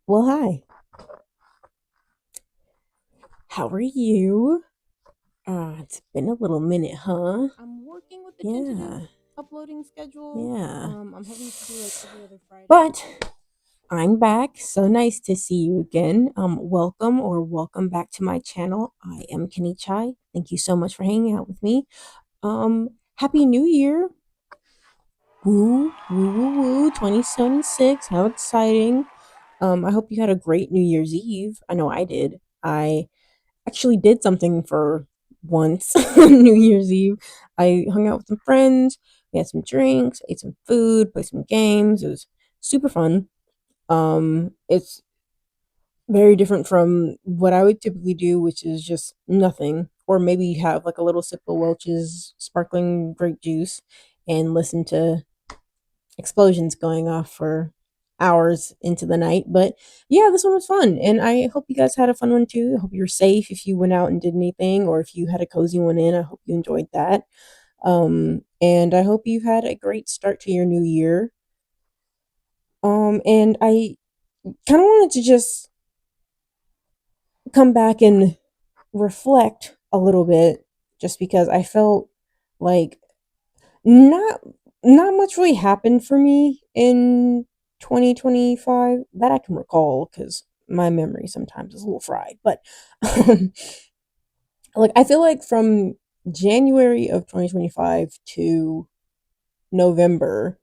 Well, hi. How are you? It's been a little minute, huh? I'm working with the tentative Yeah, uploading schedule. yeah. I'm hoping to do like every other Friday. But I'm back. So nice to see you again. Welcome back to my channel. I am Kenny Chai. Thank you so much for hanging out with me. Happy New Year. Woo, woo, woo, woo. 2026. How exciting. I hope you had a great New Year's Eve. I know I did. I actually did something for once on New Year's Eve. I hung out with some friends, we had some drinks, ate some food, played some games. It was super fun. It's very different from what I would typically do, which is just nothing. Or maybe have like a little sip of Welch's sparkling grape juice and listen to explosions going off for hours into the night. But yeah, this one was fun. And I hope you guys had a fun one too. I hope you're safe if you went out and did anything, or if you had a cozy one in. I hope you enjoyed that. And I hope you had a great start to your new year. And I kind of wanted to just come back and reflect a little bit just because I felt like not not much really happened for me in 2025 that I can recall because my memory sometimes is a little fried. But um, like I feel like from January of 2025 to November,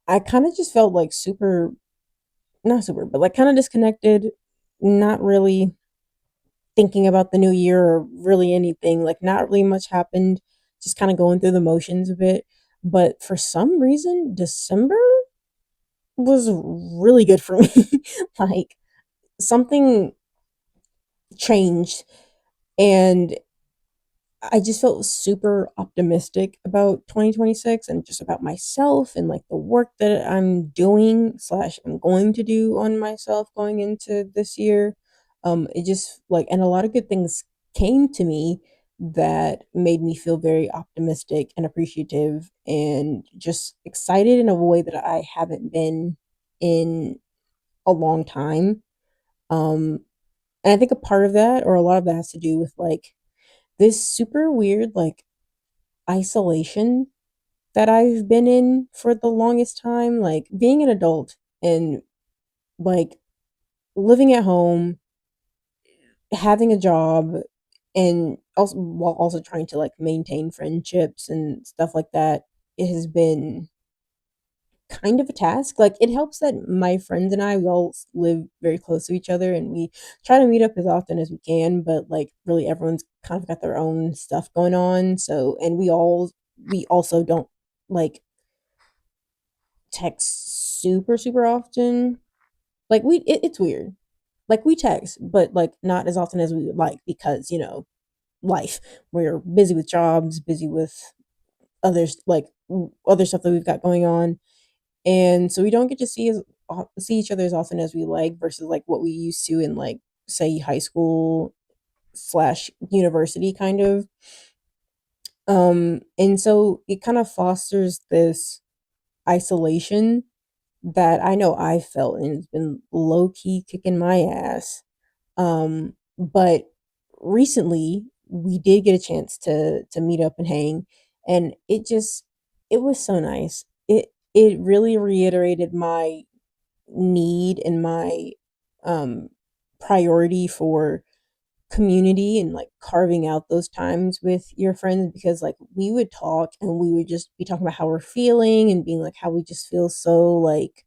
I kind of just felt like super not super, but like kind of disconnected, not really thinking about the new year or really anything. Like not really much happened, just kind of going through the motions a bit. But for some reason, December was really good for me. Like something changed and I just felt super optimistic about 2026 and just about myself and like the work that I'm doing slash I'm going to do on myself going into this year. It just like and a lot of good things came to me that made me feel very optimistic and appreciative and just excited in a way that I haven't been in a long time. Um, and I think a part of that, or a lot of that, has to do with like this super weird like isolation that I've been in for the longest time. Like being an adult and like living at home, having a job, and also while also trying to like maintain friendships and stuff like that. It has been kind of a task. Like it helps that my friends and I we all live very close to each other and we try to meet up as often as we can, but like really everyone's kind of got their own stuff going on. So and we also don't like text super often. Like it's weird. Like we text, but like not as often as we would like because, life. We're busy with jobs, busy with others like other stuff that we've got going on, and so we don't get to see each other as often as we like versus like what we used to in like say high school slash university kind of. And so it kind of fosters this isolation that I know I felt and it's been low key kicking my ass. But recently we did get a chance to meet up and hang, and it was so nice. It really reiterated my need and my um priority for community and like carving out those times with your friends because like we would talk and we would just be talking about how we're feeling and being like how we just feel so like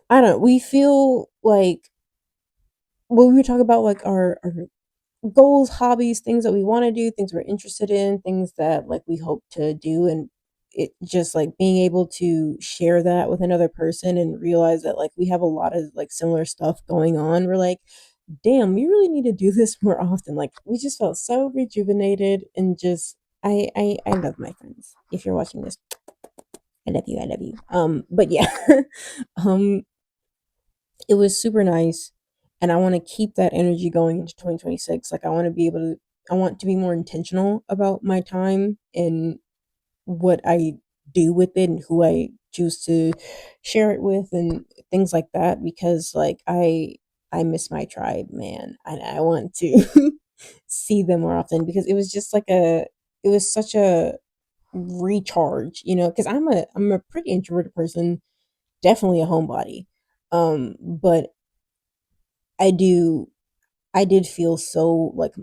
I don't know, we feel like when we talk about like our goals, hobbies, things that we want to do, things we're interested in, things that like we hope to do, and it just like being able to share that with another person and realize that like we have a lot of like similar stuff going on. We're like, damn, we really need to do this more often. Like we just felt so rejuvenated and just I love my friends. If you're watching this, I love you, I love you. But yeah. um it was super nice and I want to keep that energy going into 2026. Like I want to be more intentional about my time and what I do with it and who I choose to share it with and things like that because like I miss my tribe, man, and I want to see them more often because it was just like it was such a recharge, because I'm a pretty introverted person, definitely a homebody. But I do I did feel so like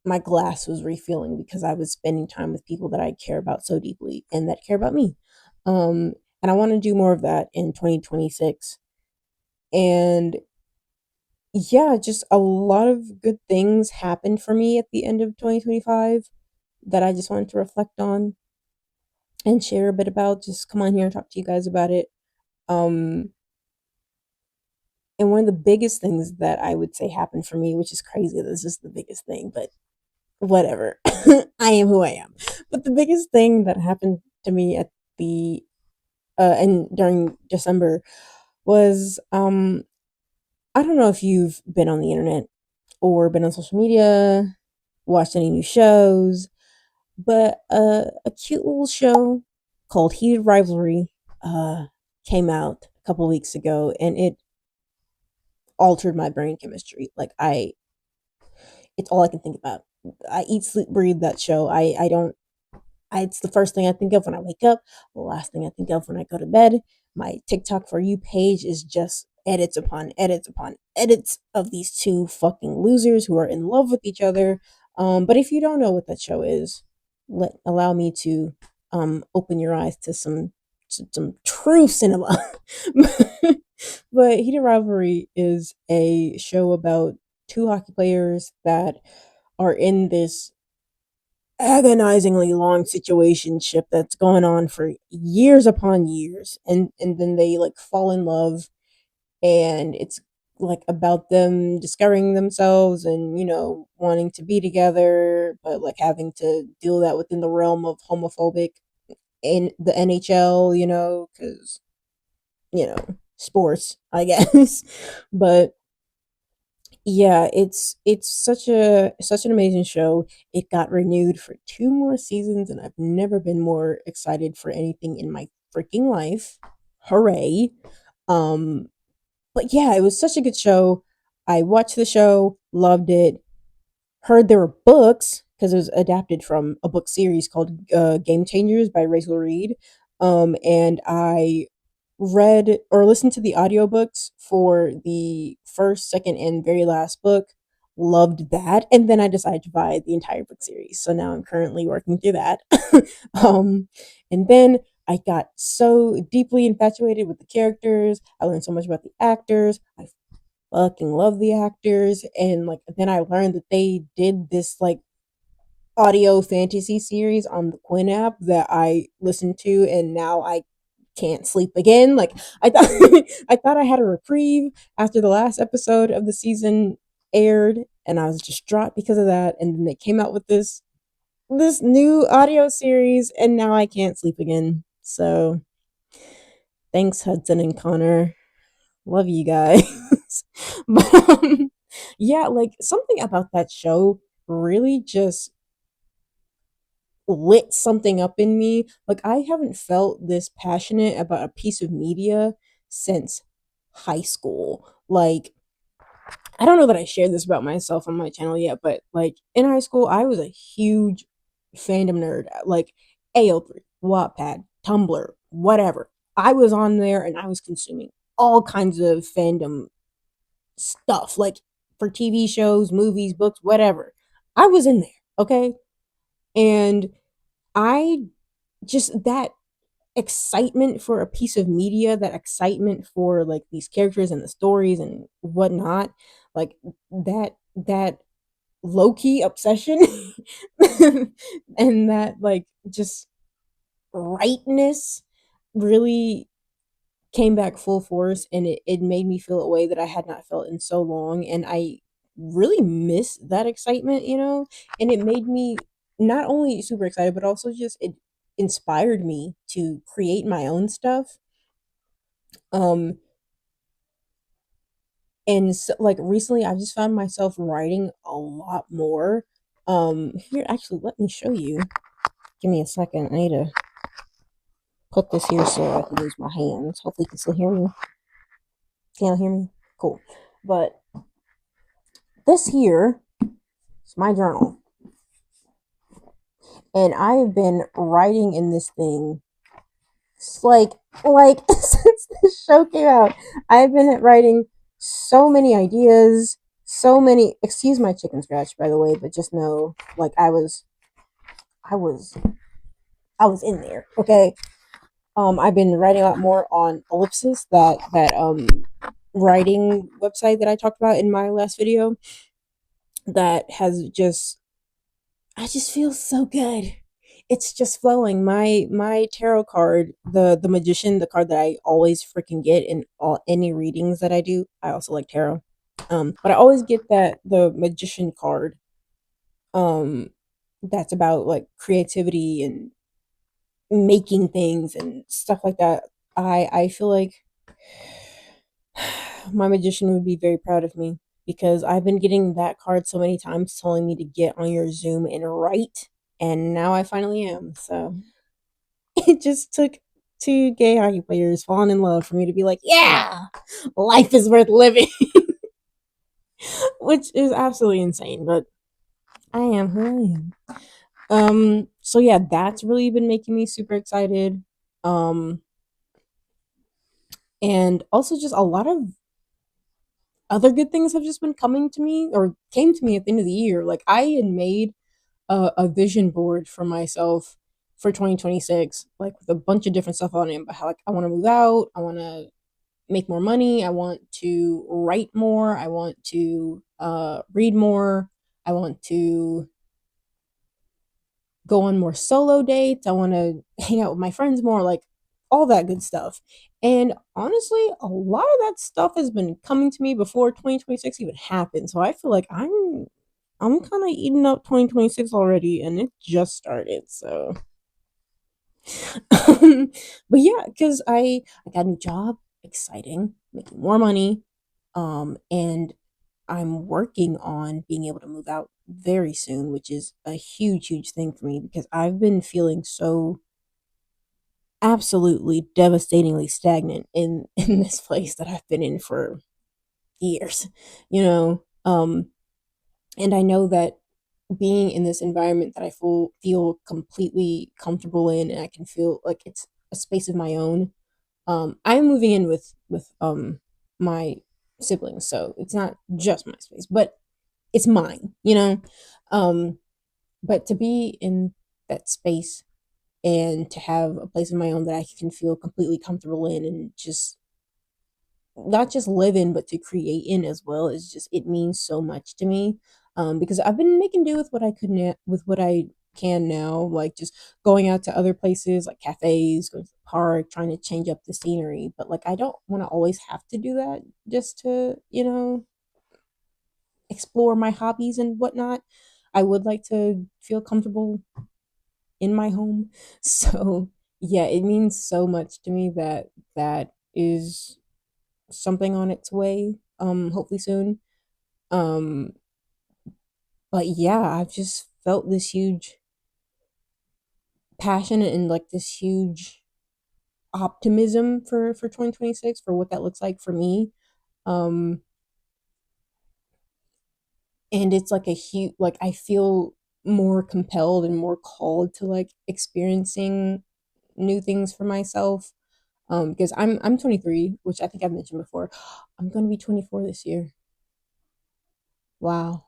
my glass was refilling because I was spending time with people that I care about so deeply and that care about me. Um, and I want to do more of that in 2026. And yeah, just a lot of good things happened for me at the end of 2025 that I just wanted to reflect on and share a bit about. Just come on here and talk to you guys about it. Um, and one of the biggest things that I would say happened for me, which is crazy, this is the biggest thing, but whatever. I am who I am. But the biggest thing that happened to me at the and during December was I don't know if you've been on the internet or been on social media, watched any new shows, but a cute little show called Heated Rivalry uh came out a couple weeks ago and it altered my brain chemistry. Like I it's all I can think about. I eat, sleep, breathe that show. It's the first thing I think of when I wake up, the last thing I think of when I go to bed. My TikTok for you page is just edits upon edits upon edits of these two fucking losers who are in love with each other. But if you don't know what that show is, allow me to open your eyes to some true cinema. But Heated Rivalry is a show about two hockey players that are in this agonizingly long situationship that's going on for years upon years and then they like fall in love and it's like about them discovering themselves and wanting to be together but like having to deal that within the realm of homophobic in the NHL, cuz sports, I guess. But yeah, it's such an amazing show. It got renewed for two more seasons, and I've never been more excited for anything in my freaking life. Hooray! Um, but yeah, it was such a good show. I watched the show, loved it, heard there were books because it was adapted from a book series called Game Changers by Rachel Reed. And I read or listened to the audiobooks for the first, second, and very last book. Loved that. And then I decided to buy the entire book series. So now I'm currently working through that. um, and then I got so deeply infatuated with the characters. I learned so much about the actors. I fucking love the actors. And like then I learned that they did this like audio fantasy series on the Quinn app that I listened to and now I can't sleep again. Like I thought I thought I had a reprieve after the last episode of the season aired and I was distraught because of that and then they came out with this new audio series and now I can't sleep again. So thanks Hudson and Connor. Love you guys. but yeah, like something about that show really just lit something up in me. Like I haven't felt this passionate about a piece of media since high school. Like I don't know that I shared this about myself on my channel yet, but like in high school, I was a huge fandom nerd. Like AO3, Wattpad, Tumblr, whatever. I was on there and I was consuming all kinds of fandom stuff, like for TV shows, movies, books, whatever. I was in there, okay? And I just that excitement for a piece of media, that excitement for like these characters and the stories and whatnot, like that low key obsession and that like just rightness really came back full force and it made me feel a way that I had not felt in so long and I really miss that excitement, and it made me not only super excited but also just it inspired me to create my own stuff. um and so, like recently I just found myself writing a lot more. Here, actually, let me show you. Give me a second. I need to put this here so I can use my hands. Hopefully, you can still hear me. Can you hear me? Cool. But this here is my journal, and I have been writing in this thing. It's like since this show came out, I've been writing so many ideas, so many. Excuse my chicken scratch, by the way, but just know, like I was, I was in there. Okay. I've been writing a lot more on Ellipsis, that writing website that I talked about in my last video. That has just, I just feel so good. It's just flowing. My tarot card, the magician, the card that I always freaking get in all any readings that I do. I also like tarot. But I always get that the magician card. Um, that's about like creativity and making things and stuff like that. I feel like my magician would be very proud of me because I've been getting that card so many times telling me to get on your Zoom and write, and now I finally am. So it just took two gay hockey players falling in love for me to be like, yeah, life is worth living, which is absolutely insane, but I am who I am. So yeah, that's really been making me super excited. Um, and also just a lot of other good things have just been coming to me or came to me at the end of the year. Like I had made a vision board for myself for 2026, like with a bunch of different stuff on it. But how like I want to move out, I want to make more money, I want to write more, I want to read more, I want to go on more solo dates, I want to hang out with my friends more, like all that good stuff. And honestly, a lot of that stuff has been coming to me before 2026 even happened. So I feel like I'm kind of eating up 2026 already, and it just started. So, but yeah, because I got a new job, exciting, making more money, and I'm working on being able to move out very soon, which is a huge thing for me because I've been feeling so absolutely devastatingly stagnant in in this place that I've been in for years, you know. And I know that being in this environment that I feel completely comfortable in, and I can feel like it's a space of my own. I'm moving in with my siblings, so it's not just my space, but it's mine, you know. Um, but to be in that space and to have a place of my own that I can feel completely comfortable in and just not just live in but to create in as well is just it means so much to me, because I've been making do with what I could with what I can now, like just going out to other places like cafes, going to the park, trying to change up the scenery, but like I don't want to always have to do that just to, you know, explore my hobbies and whatnot. I would like to feel comfortable in my home. So yeah, it means so much to me that that is something on its way, hopefully soon. Um, but yeah, I've just felt this huge passion and like this huge optimism for 2026 for what that looks like for me. Um, and it's like a huge like I feel more compelled and more called to like experiencing new things for myself. Because I'm 23, which I think I've mentioned before. I'm gonna be 24 this year. Wow.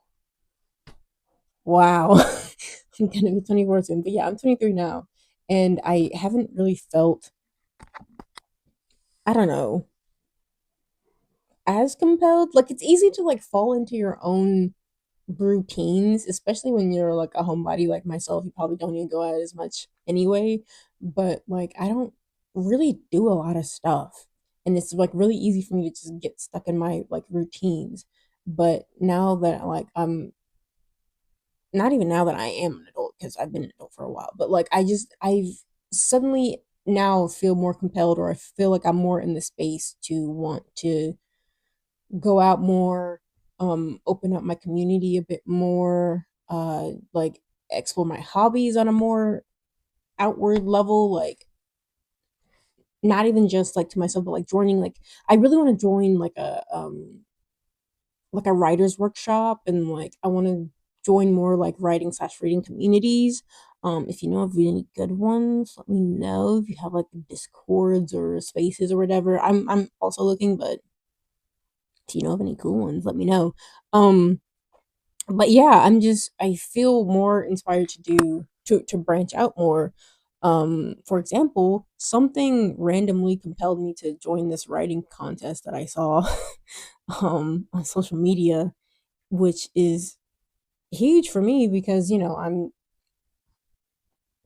Wow. I'm gonna be 24 soon. But yeah, I'm 23 now. And I haven't really felt, I don't know, as compelled. Like it's easy to like fall into your own routines, especially when you're like a homebody like myself. You probably don't even go out as much anyway. But like I don't really do a lot of stuff. And it's like really easy for me to just get stuck in my like routines. But now that like I'm not even now that I am an adult, because I've been an adult for a while, but like I've suddenly now feel more compelled, or I feel like I'm more in the space to want to go out more, open up my community a bit more, like explore my hobbies on a more outward level. Like not even just like to myself, but like joining like I really want to join like a writer's workshop, and like I want to join more like writing slash reading communities. If you know of any good ones, let me know. If you have like discords or spaces or whatever, I'm also looking, but if you know of any cool ones, let me know. um but yeah, I feel more inspired to do to branch out more. For example, something randomly compelled me to join this writing contest that I saw on social media, which is huge for me because I'm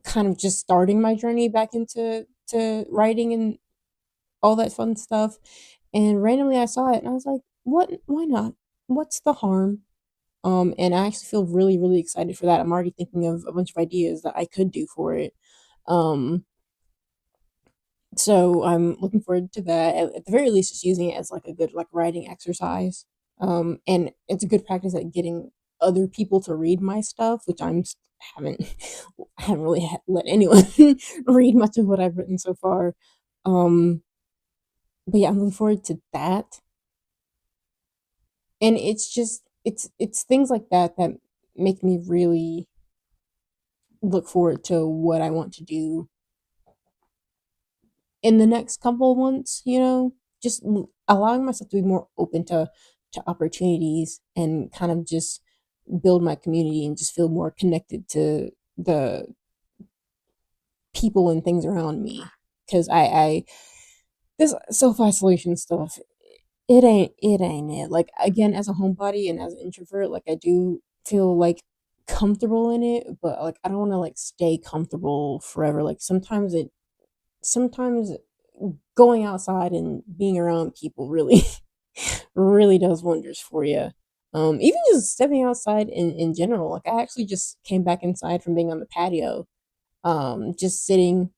kind of just starting my journey back into to writing and all that fun stuff. And randomly I saw it and I was like, what, why not? What's the harm? And I actually feel really, really excited for that. I'm already thinking of a bunch of ideas that I could do for it. Um, so I'm looking forward to that. At the very least, just using it as like a good like writing exercise. And it's a good practice at getting other people to read my stuff, which haven't I haven't really let anyone read much of what I've written so far. But yeah, I'm looking forward to that. And it's just it's things like that that make me really look forward to what I want to do in the next couple of months, just allowing myself to be more open to opportunities and kind of just build my community and just feel more connected to the people and things around me. Because I this self isolation stuff, it ain't it. Like again, as a homebody and as an introvert, like I do feel like comfortable in it, but like I don't want to like stay comfortable forever. Like sometimes going outside and being around people really really does wonders for you. Even just stepping outside in general. Like I actually just came back inside from being on the patio, just sitting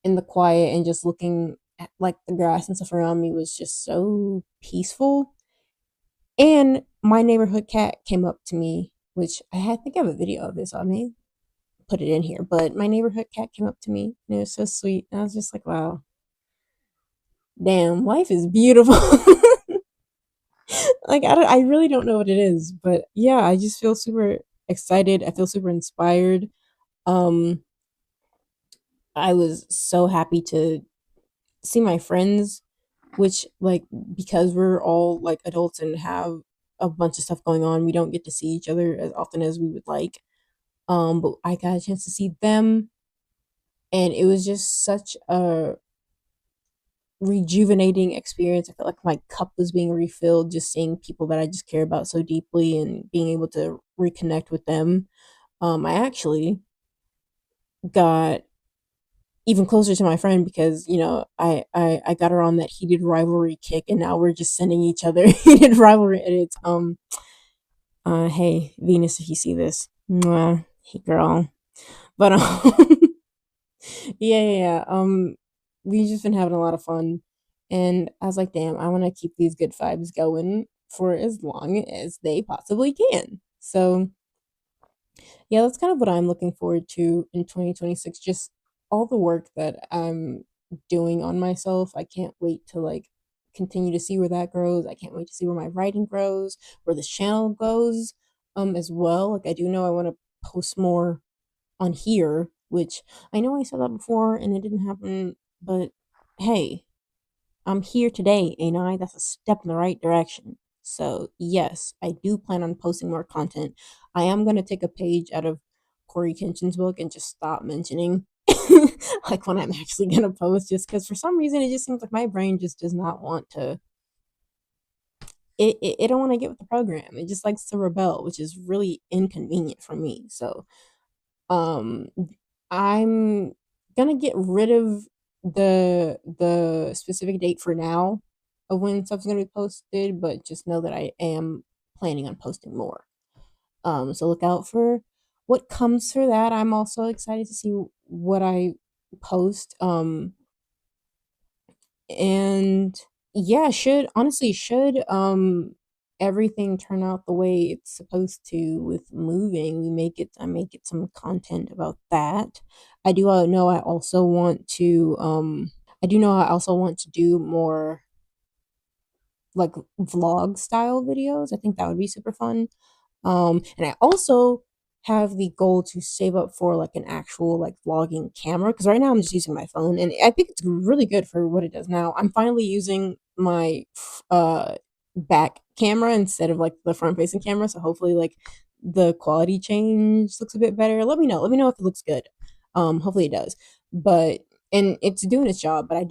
in the quiet and just looking at like the grass and stuff around me was just so peaceful. And my neighborhood cat came up to me, which think I have a video of this. So I may put it in here, but my neighborhood cat came up to me and it was so sweet. And I was just like, wow, damn, life is beautiful. Like I really don't know what it is, but yeah, I just feel super excited. I feel super inspired. Um, I was so happy to see my friends, which like because we're all like adults and have a bunch of stuff going on, we don't get to see each other as often as we would like. But I got a chance to see them, and it was just such a rejuvenating experience. I felt like my cup was being refilled just seeing people that I just care about so deeply and being able to reconnect with them. I actually got even closer to my friend because I got her on that heated rivalry kick, and now we're just sending each other heated rivalry edits. Hey Venus, if you see this, mwah, hey girl, but yeah, yeah, yeah. We've just been having a lot of fun, and I was like, damn, I want to keep these good vibes going for as long as they possibly can. So yeah, that's kind of what I'm looking forward to in 2026. Just all the work that I'm doing on myself. I can't wait to like continue to see where that grows. I can't wait to see where my writing grows, where this channel goes, as well. Like I do know I want to post more on here, which I know I said that before and it didn't happen, but hey, I'm here today, ain't I? That's a step in the right direction. So, yes, I do plan on posting more content. I am going to take a page out of Corey Kenshin's book and just stop mentioning like when I'm actually going to post, just because for some reason it just seems like my brain just does not want to. It don't want to get with the program. It just likes to rebel, which is really inconvenient for me. So, um, I'm gonna get rid of the specific date for now of when stuff's gonna be posted, but just know that I am planning on posting more. So look out for what comes for that. I'm also excited to see what I post. And yeah, should everything turn out the way it's supposed to with moving, I may get some content about that. I do know I also want to I do know I also want to do more like vlog style videos. I think that would be super fun. And I also have the goal to save up for like an actual like vlogging camera because right now I'm just using my phone and I think it's really good for what it does now. I'm finally using my back camera instead of like the front facing camera, so hopefully like the quality change looks a bit better. Let me know. Let me know if it looks good. Hopefully it does. But and it's doing its job, but I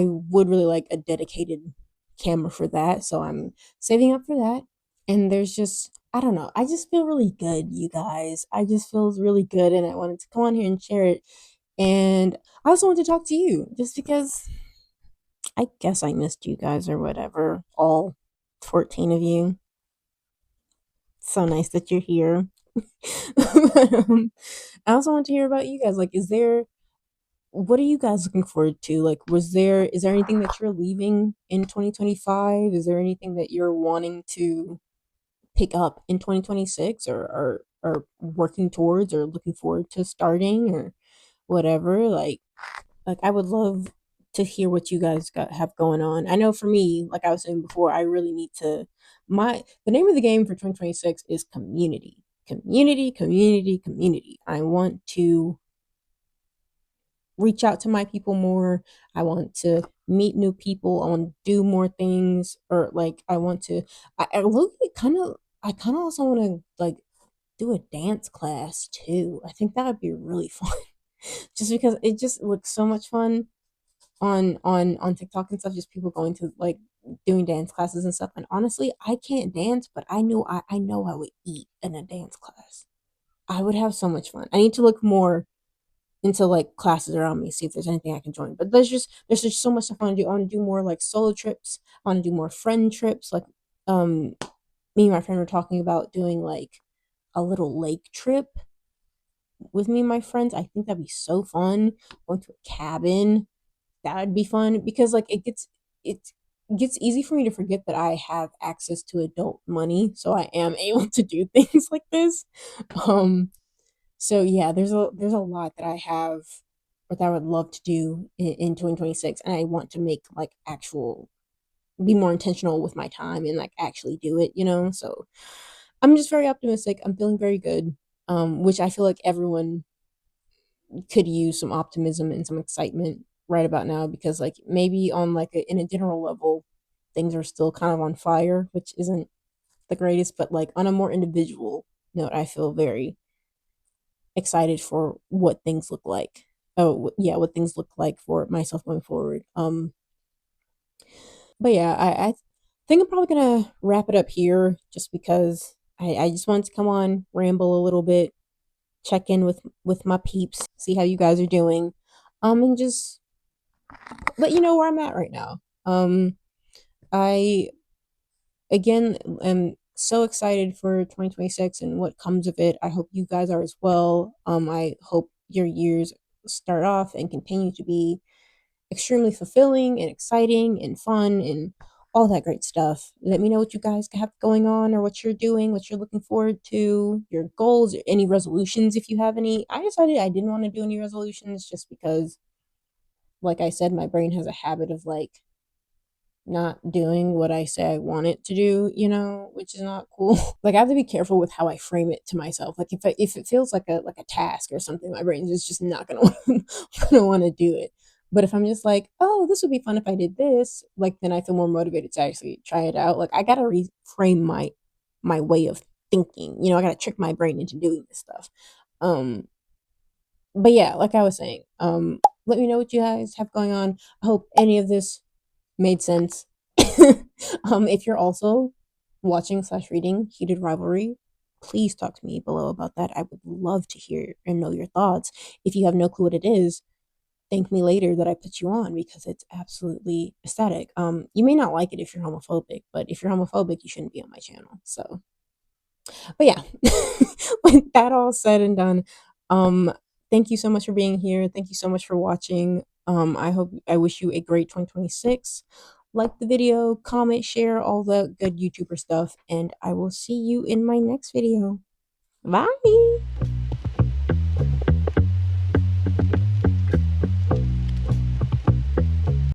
would really like a dedicated camera for that, so I'm saving up for that. And there's just, I don't know, I just feel really good, you guys. I just feels really good and I wanted to come on here and share it. And I also want to talk to you just because I guess I missed you guys or whatever, all 14 of you. So nice that you're here. I also want to hear about you guys. Like, what are you guys looking forward to? Like, is there anything that you're leaving in 2025? Is there anything that you're wanting to pick up in 2026 or working towards or looking forward to starting or whatever? Like I would love to hear what you guys got have going on. I know for me, like I was saying before, I really need to my the name of the game for 2026 is community. Community, community, community. I want to reach out to my people more. I want to meet new people. I want to do more things, or like I want to. I look I kind of also want to like do a dance class too. I think that would be really fun, just because it just looks so much fun on TikTok and stuff. Just people going to like doing dance classes and stuff. And honestly, I can't dance, but I know I would eat in a dance class. I would have so much fun. I need to look more into like classes around me, see if there's anything I can join. But there's just so much stuff I want to do. I want to do more like solo trips. I want to do more friend trips. Like um me and my friend were talking about doing like a little lake trip with me and my friends. I think that'd be so fun. Going to a cabin. That would be fun because like it gets easy for me to forget that I have access to adult money, so I am able to do things like this. Um so yeah, there's a lot that I have or that I would love to do in 2026, and I want to make like actual be more intentional with my time and like actually do it, you know? So I'm just very optimistic. I'm feeling very good. Which I feel like everyone could use some optimism and some excitement right about now because like maybe on like in a general level things are still kind of on fire, which isn't the greatest, but like on a more individual note, I feel very excited for what things look like. Oh, yeah, what things look like for myself going forward. But yeah, I think I'm probably gonna wrap it up here just because I just wanted to come on, ramble a little bit, check in with my peeps, see how you guys are doing, and just let you know where I'm at right now. I again am so excited for 2026 and what comes of it. I hope you guys are as well. I hope your years start off and continue to be extremely fulfilling and exciting and fun and all that great stuff. Let me know what you guys have going on or what you're doing, what you're looking forward to, your goals, any resolutions if you have any. I decided I didn't want to do any resolutions just because, like I said, my brain has a habit of like not doing what I say I want it to do, you know, which is not cool. Like I have to be careful with how I frame it to myself. Like if it feels like a task or something, my brain is just not gonna want to do it. But if I'm just like, oh, this would be fun if I did this, like then I feel more motivated to actually try it out. Like I gotta reframe my way of thinking. You know, I gotta trick my brain into doing this stuff. Um, but yeah, like I was saying, let me know what you guys have going on. I hope any of this made sense. If you're also watching slash reading Heated Rivalry, please talk to me below about that. I would love to hear and know your thoughts. If you have no clue what it is, thank me later that I put you on because it's absolutely ecstatic. You may not like it if you're homophobic, but if you're homophobic, you shouldn't be on my channel. So but yeah, with that all said and done, um, thank you so much for being here. Thank you so much for watching. I wish you a great 2026. Like the video, comment, share, all the good YouTuber stuff, and I will see you in my next video. Bye.